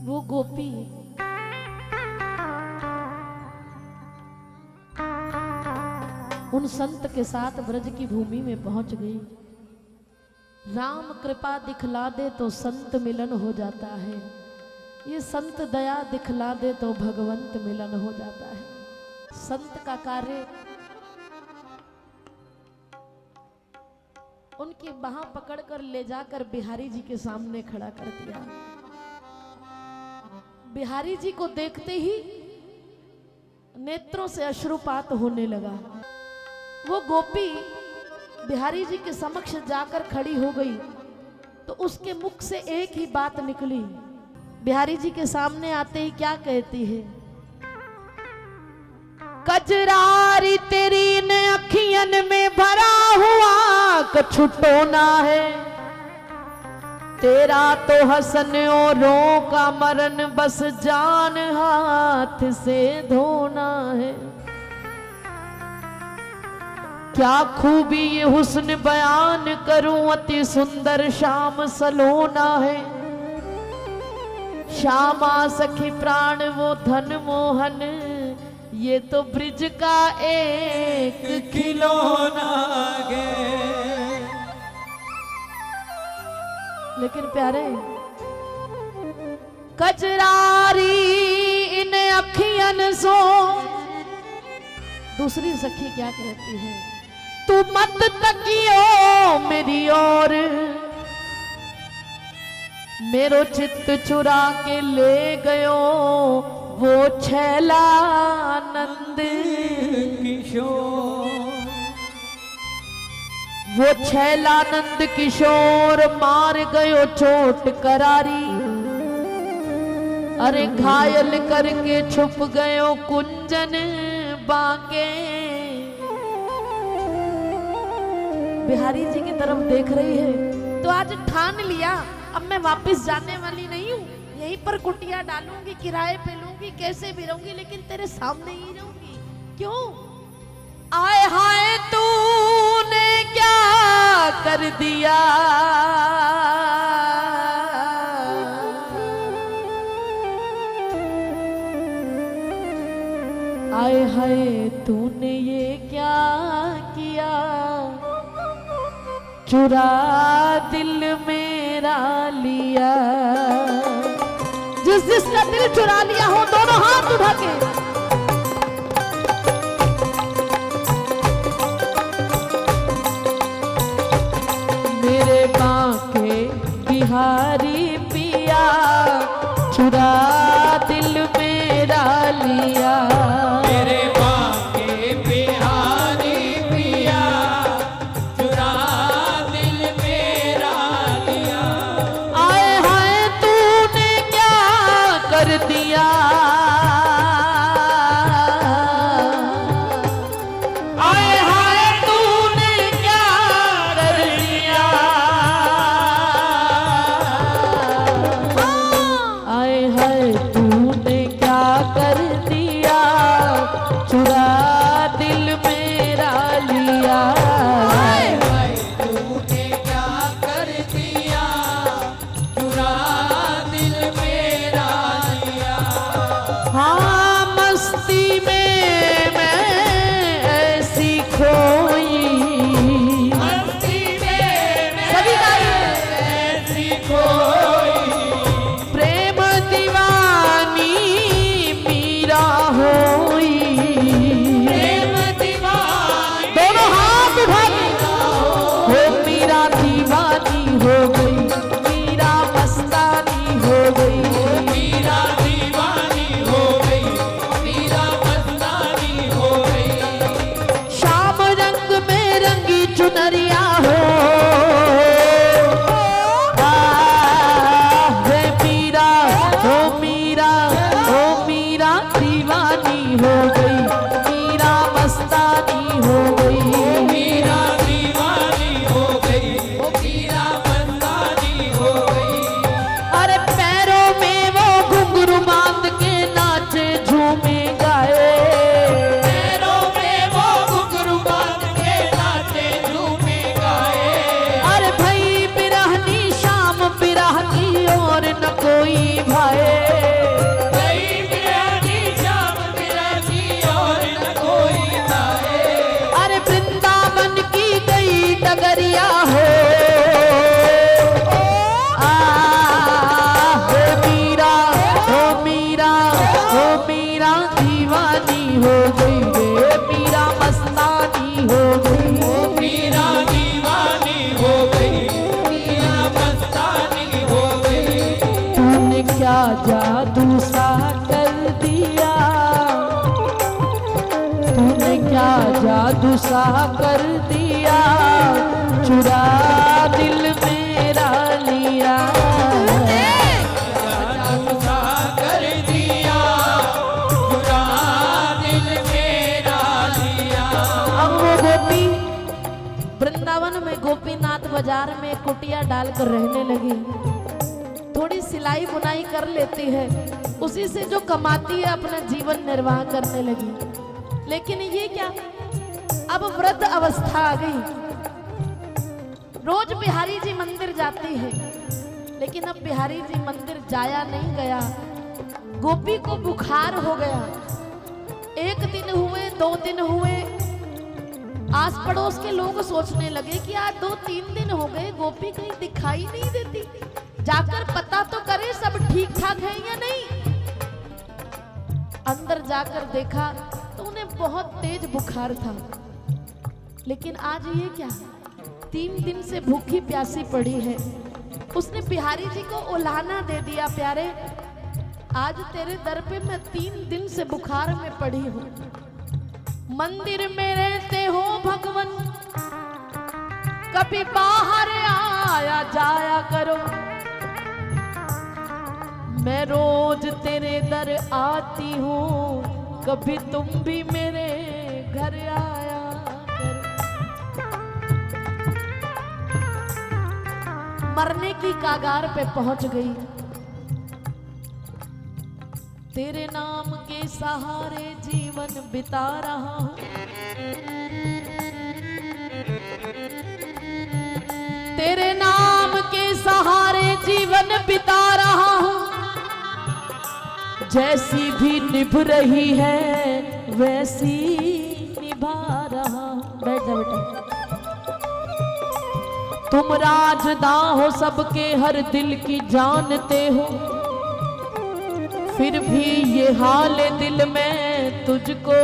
वो गोपी उन संत के साथ ब्रज की भूमि में पहुंच गई। राम कृपा दिखला दे तो संत मिलन हो जाता है, ये संत दया दिखला दे तो भगवंत मिलन हो जाता है। संत का कार्य उनकी बाह पकड़कर ले जाकर बिहारी जी के सामने खड़ा कर दिया। बिहारी जी को देखते ही नेत्रों से अश्रुपात होने लगा। वो गोपी बिहारी जी के समक्ष जाकर खड़ी हो गई तो उसके मुख से एक ही बात निकली। बिहारी जी के सामने आते ही क्या कहती है? कजरारी तेरी ने अखियन में भरा हुआ कछुटो ना है, तेरा तो हसन औरों का मरण बस जान हाथ से धोना है। क्या खूबी ये हुस्न बयान करूं, अति सुंदर श्याम सलोना है। श्यामा सखी प्राण वो धन मोहन, ये तो ब्रिज का एक खिलौना गे। लेकिन प्यारे कजरारी इन अखियन सो, दूसरी सखी क्या कहती है? तू मत तकियो मेरी ओर, मेरो चित्त चुरा के ले गयो वो छैला नंद किशोर। वो छैला नंद किशोर मार गयो चोट करारी, अरे घायल करके छुप गयो कुंजन बाके। बिहारी जी की तरफ देख रही है तो आज ठान लिया अब मैं वापस जाने वाली नहीं हूँ, यहीं पर कुटिया डालूंगी, किराए पे लूंगी, कैसे भी रहूंगी लेकिन तेरे सामने ही रहूंगी। क्यों? आए हाय तूने क्या कर दिया, आए हाय तूने ये क्या किया, चुरा दिल मेरा लिया। जिस जिसका दिल चुरा लिया हो दोनों हाथ उठा के मेरे बांके बिहारी पिया, चुरा दिल मेरा लिया। मेरे बांके बिहारी पिया, चुरा दिल मेरा लिया। आए हाय तूने क्या कर दिया, आए हाय तूने क्या कर दिया, आए हाय क्या जादू सा कर दिया, तूने क्या जादू सा कर दिया, चुरा दिल मेरा लिया। जादू सा कर दिया, चुरा दिल मेरा लिया। अब वो गोपी वृंदावन में गोपीनाथ बाजार में कुटिया डालकर रहने लगी। थोड़ी सिलाई बुनाई कर लेती है, उसी से जो कमाती है अपना जीवन निर्वाह करने लगी। लेकिन ये क्या, अब वृद्ध अवस्था आ गई। रोज बिहारी जी मंदिर जाती है, लेकिन अब बिहारी जी मंदिर जाया नहीं गया। गोपी को बुखार हो गया। 1 दिन हुए, 2 दिन हुए, आस पड़ोस के लोग सोचने लगे कि आज 2-3 दिन हो गए गोपी कहीं दिखाई नहीं देती, जाकर पता तो करे सब ठीक ठाक है या नहीं। अंदर जाकर देखा तो उन्हें बहुत तेज बुखार था। लेकिन आज ये क्या, 3 दिन से भूखी प्यासी पड़ी है। उसने बिहारी जी को उलाहना दे दिया, प्यारे आज तेरे दर पे मैं 3 दिन से बुखार में पड़ी हूँ। मंदिर में रहते हो भगवान, कभी बाहर आया जाया करो। मैं रोज तेरे दर आती हूँ, कभी तुम भी मेरे घर आया करो। मरने की कागार पे पहुंच गई। तेरे नाम के सहारे जीवन बिता रहा हूँ, तेरे नाम के सहारे जीवन बिता रहा हूँ। जैसी भी निभ रही है वैसी निभा रहा हूँ। बैठ जा बेटा। तुम राजदां हो सबके हर दिल की जानते हो, फिर भी ये हाल दिल में तुझको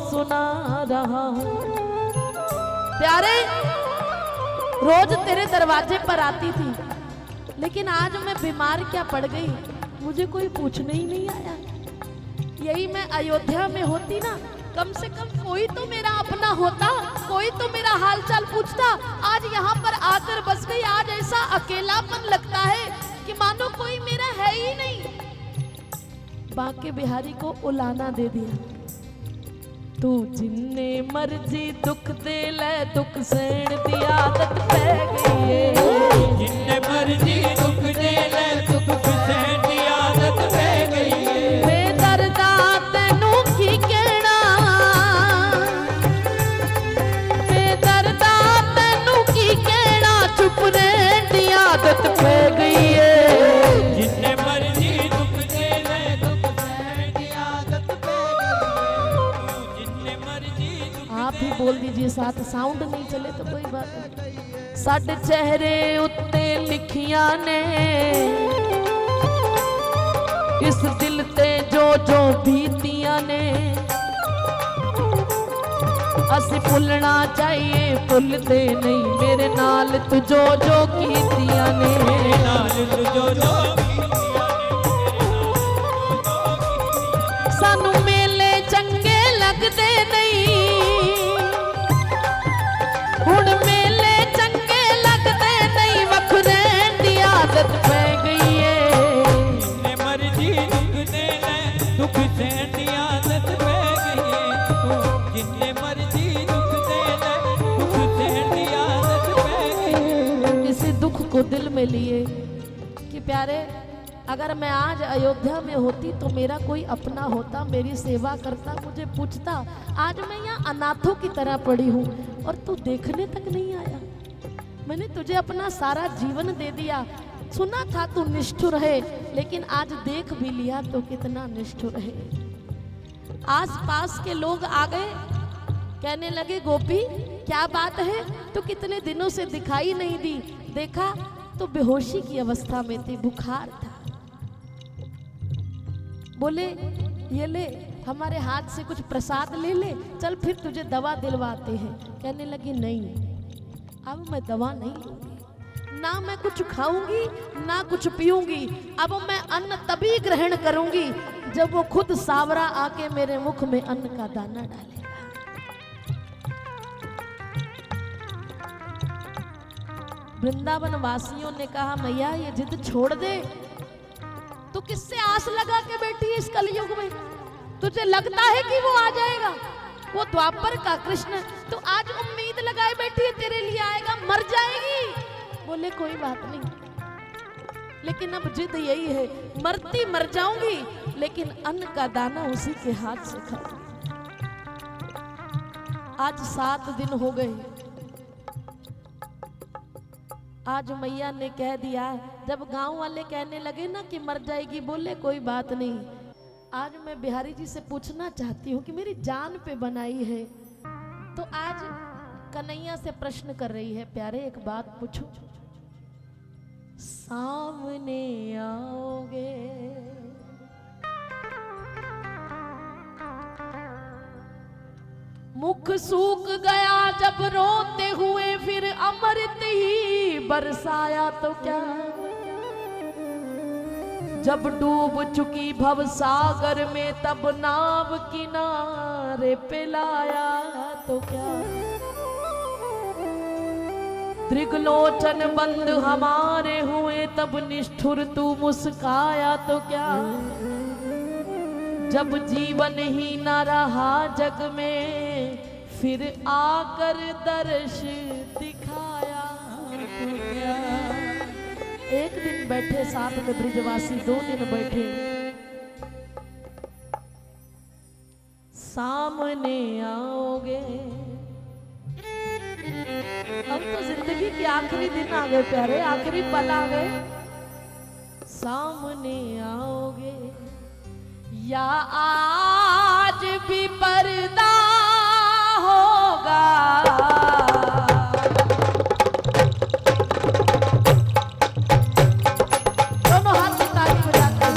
सुना रहा हूँ। प्यारे रोज तेरे दरवाजे पर आती थी, लेकिन आज मैं बीमार क्या पड़ गई, मुझे कोई पूछने ही नहीं आया। यही मैं अयोध्या में होती ना, कम से कम कोई तो मेरा अपना होता, कोई तो मेरा हालचाल पूछता। आज यहाँ पर आकर बस गई। आज ऐसा अकेलापन लगता है कि मानो कोई मेरा है ही नहीं। बांके बिहारी को उलाना दे दिया, तू जिन्ने मर्जी दुख दे ले, दुख सहन दी आदत पै गई है। जिन्ने मर्जी दुख दे ले, दुख सहन दी आदत पै गई है। बेदर्दा तैनू की कहना, बेदर्दा तैनू की कहना, चुप रहन दी आदत पै गई है। जिन्ने मर्जी दुख दे ले, दुख सहन दी आदत पै गई है। जिन्ने मर्जी आप ही बोल दीजिए साथ, साउंड नहीं चले तो कोई बात नहीं। साडे चेहरे उत्ते लिखियां ने इस दिल ते जो जो बीतियां ने, असी भुलना चाहिए भुलते नहीं, मेरे नाल तू जो जो कीतियां ने। मेरे नाल तू जो जो सानू मेले चंगे लगदे नहीं, हुण मेले चंगे लगदे नहीं, वखरे दी आदत पै गई है। जिन्ने मर्जी दुख दे ले, दुख सहन दी आदत पै गई है। जिन्ने मर्जी दुख दे ले, दुख सहन दी आदत पै गई है। इसी दुख को दिल में लिए कि प्यारे अगर मैं आज अयोध्या में होती तो मेरा कोई अपना होता, मेरी सेवा करता, मुझे पूछता। आज मैं यहाँ अनाथों की तरह पड़ी हूँ और तू देखने तक नहीं आया। मैंने तुझे अपना सारा जीवन दे दिया, सुना था तू निष्ठुर है, लेकिन आज देख भी लिया तो कितना निष्ठुर है। आस पास के लोग आ गए, कहने लगे गोपी क्या बात है, तू कितने दिनों से दिखाई नहीं दी। देखा तो बेहोशी की अवस्था में थी, बुखार था। बोले ये ले हमारे हाथ से कुछ प्रसाद ले ले, चल फिर तुझे दवा दिलवाते हैं। कहने लगी नहीं, अब मैं दवा नहीं लूंगी, ना मैं कुछ खाऊंगी ना कुछ पीऊंगी। अब मैं अन्न तभी ग्रहण करूंगी जब वो खुद सावरा आके मेरे मुख में अन्न का दाना डालेगा। वृंदावन वासियों ने कहा मैया ये जिद छोड़ दे, तू किससे आस लगा के बैठी है इस कलयुग में? तुझे लगता है कि वो आ जाएगा? वो द्वापर का कृष्ण, तो आज उम्मीद लगाए बैठी है तेरे लिए आएगा, मर जाएगी। बोले कोई बात नहीं, लेकिन अब जिद यही है, मरती मर जाऊंगी लेकिन अन्न का दाना उसी के हाथ से खाऊंगी। आज 7 दिन हो गए, आज मैया ने कह दिया। जब गांव वाले कहने लगे ना कि मर जाएगी, बोले कोई बात नहीं। आज मैं बिहारी जी से पूछना चाहती हूँ कि मेरी जान पे बनाई है, तो आज कन्हैया से प्रश्न कर रही है, प्यारे एक बात पूछूं, सामने आओगे मुख सूख गया जब रोते हुए, फिर अमृत ही बरसाया तो क्या? जब डूब चुकी भव सागर में तब नाव किनारे पे लाया तो क्या? त्रिगलोचन बंद हमारे हुए तब निष्ठुर तू मुस्काया तो क्या? जब जीवन ही न रहा जग में फिर आकर दर्श दिखाया तो क्या? एक दिन बैठे साथ में ब्रिजवासी, 2 दिन बैठे, सामने आओगे। अब तो जिंदगी के आखिरी दिन आ गए प्यारे, आखिरी पल आ गए। सामने आओगे या आज भी पर्दा होगा? दोनों हाथ से ताली बजाते हैं।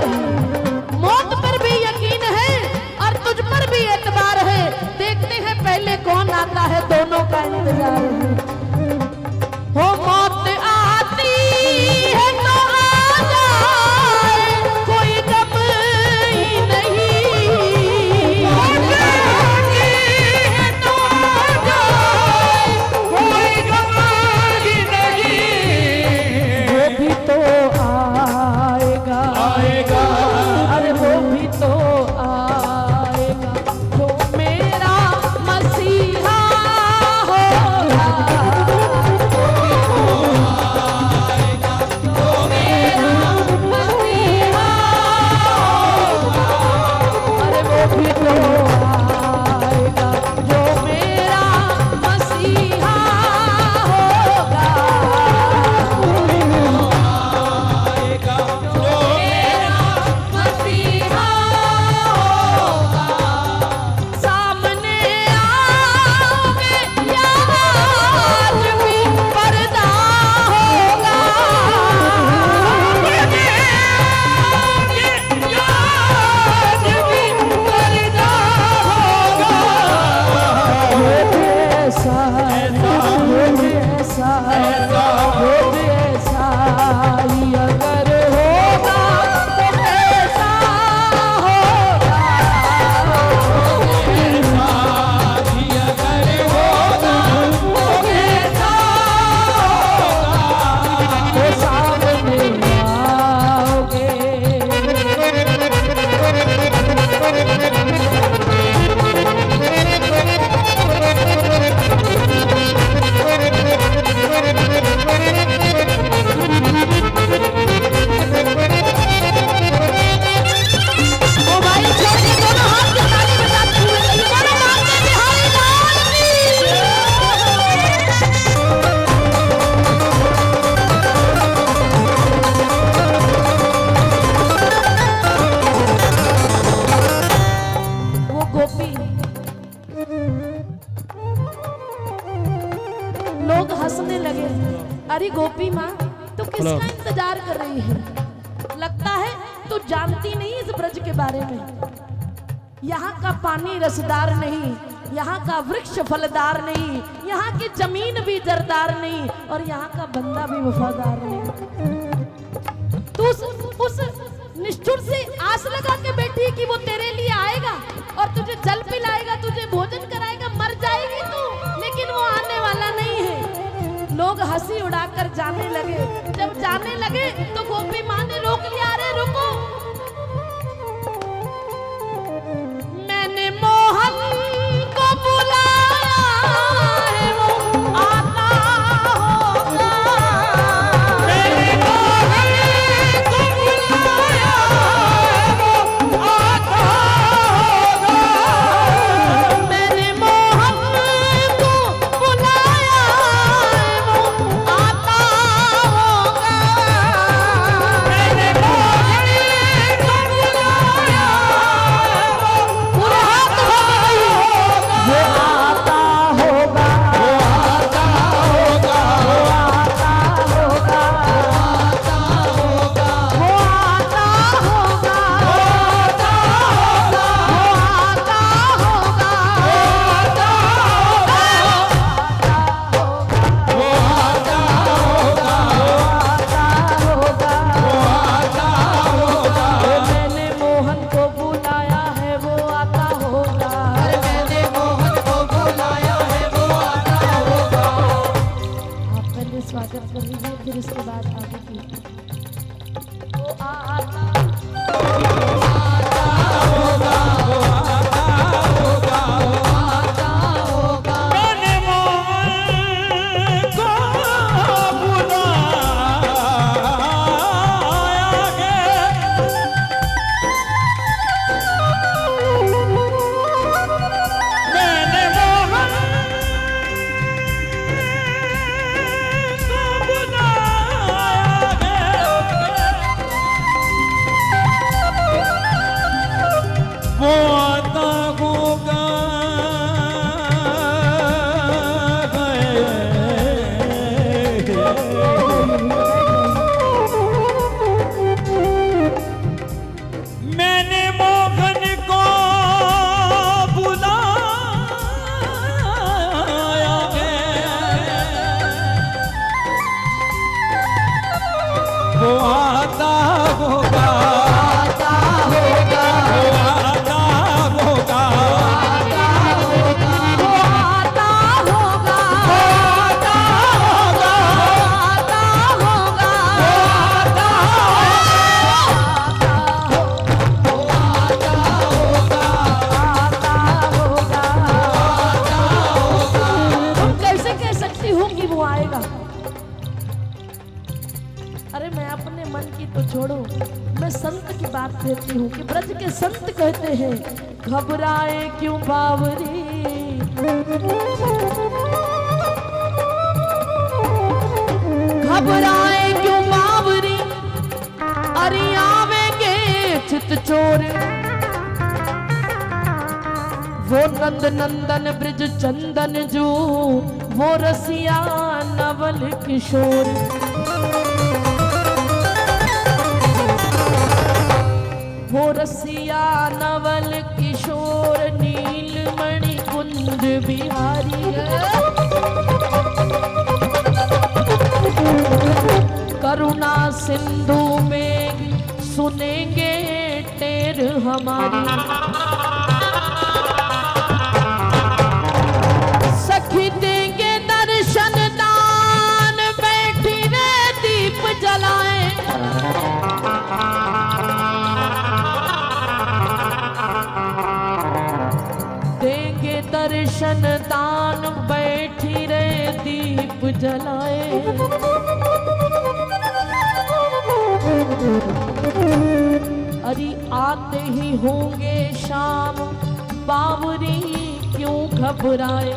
हैं। मौत पर भी यकीन है और तुझ पर भी एतबार है। देखते हैं पहले कौन आता है, दोनों का इंतजार है। हो मौत आती है तो आ जाए, कोई गम ही नहीं। मौत आती है तो आ जाए, कोई गम ही नहीं। वो भी तो आएगा, आएगा। अरे वो भी तो आएगा, जो मेरा मसीहा होगा। अरे वो भी तो आएगा, जो मेरा मसीहा होगा। आएगा जो मेरा मसीहा होगा। सामने आओगे या आज भी पर्दा होगा। सामने आओगे या आज भी पर्दा होगा। वो भी ऐसा, वो भी ऐसा, वो भी ऐसा ही अगर होगा तो कैसा होगा। जी अगर होगा वो कैसा होगा। तो सामने आओगे। ओ भाई छोटे दोनों हाथ के ताली बजाते हुए चलिए, बोलो मांगे बिहारी लाल की। वो गोपी, लोग हंसने लगे। अरे गोपी माँ, तू किसका इंतजार कर रही है? लगता है तू जानती नहीं इस ब्रज के बारे में। यहाँ का पानी रसदार नहीं, यहाँ का वृक्ष फलदार नहीं, यहाँ की जमीन भी जरदार नहीं, और यहाँ का बंदा भी वफादार नहीं। तू उस निष्ठुर से आस लगा के बैठी है कि वो तेरे लिए आएगा और तुझे जल पिलाएगा, तुझे भोजन कराएगा, मर जाएगी तू, लेकिन वो आने वाला नहीं है। लोग हंसी उड़ाकर जाने लगे। जब जाने लगे तो गोपी माँ ने रोक लिया। अरे रुको, मैंने मोहन को बुलाया है, वो आता होगा। मैंने मोहन को बुलाया है, वो आता होगा। मैंने मोहन को बुलाया है, वो आता होगा। मैंने मोहन संत की बात कहती हूँ कि ब्रज के संत कहते हैं घबराए क्यों बावरी, घबराए क्यों बावरी, अरे आवेंगे चित चोर। वो नंद नंदन ब्रिज चंदन जो, वो रसिया नवल किशोर। वो रसिया नवल किशोर नीलमणि कुंज बिहारी है। करुणा सिंधु में सुनेंगे टेर हमारी, सखी देंगे दर्शन दान, बैठी रे दीप जलाए। देंगे दर्शन दान, बैठी रे दीप जलाए। अरे आते ही होंगे शाम, बावरी क्यों घबराए।